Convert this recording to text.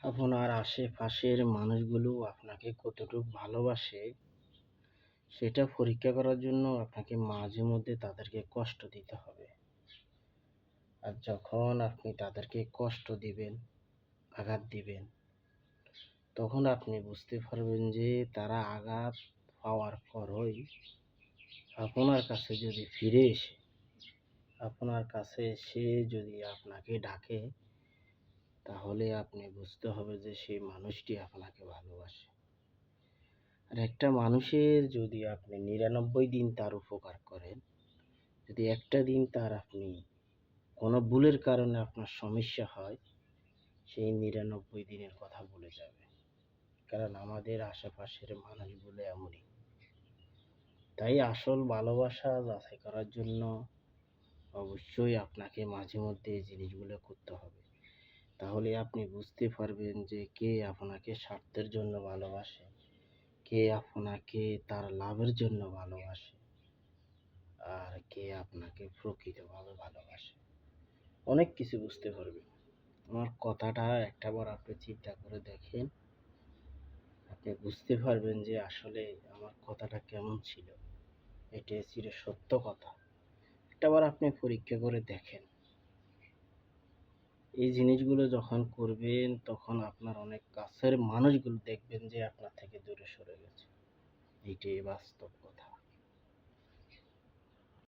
আপনার আশেপাশের মানুষগুলো আপনাকে কতটুকু ভালোবাসে সেটা পরীক্ষা করার জন্য আপনাকে মাঝে মধ্যে তাদেরকে কষ্ট দিতে হবে। আর যখন আপনি তাদেরকে কষ্ট দিবেন, আঘাত দিবেন, তখন আপনি বুঝতে পারবেন যে তারা আঘাত পাওয়ার পরই আপনার কাছে যদি ফিরে এসে আপনার কাছে এসে যদি আপনাকে ডাকে, তাহলে আপনি বুঝতে হবে যে সেই মানুষটি আপনাকে ভালোবাসে। আর একটা মানুষের যদি আপনি ৯৯ দিন তার উপকার করেন, যদি একটা দিন তার আপনি কোনো ভুলের কারণে আপনার সমস্যা হয়, সেই ৯৯ দিনের কথা ভুলে যাবে। কারণ আমাদের আশেপাশের মানুষগুলো এমনই। তাই আসল ভালোবাসা যাচাই করার জন্য অবশ্যই আপনাকে মাঝে মধ্যে এই জিনিসগুলো করতে হবে। তাহলে আপনি বুঝতে পারবেন যে কে আপনাকে স্বার্থের জন্য ভালোবাসে, কে আপনাকে তার লাভের জন্য ভালোবাসে, আর কে আপনাকে প্রকৃতভাবে ভালোবাসে। অনেক কিছু বুঝতে পারবেন। আমার কথাটা একটাবার আপনি চিন্তা করে দেখেন, আপনি বুঝতে পারবেন যে আসলে আমার কথাটা কেমন ছিল। এটা ছিল সত্য কথা। একটাবার আপনি পরীক্ষা করে দেখেন। এই জিনিসগুলো যখন করবেন তখন আপনার অনেক কাছের মানুষগুলো দেখবেন যে আপনার থেকে দূরে সরে গেছে। এইটাই বাস্তব কথা।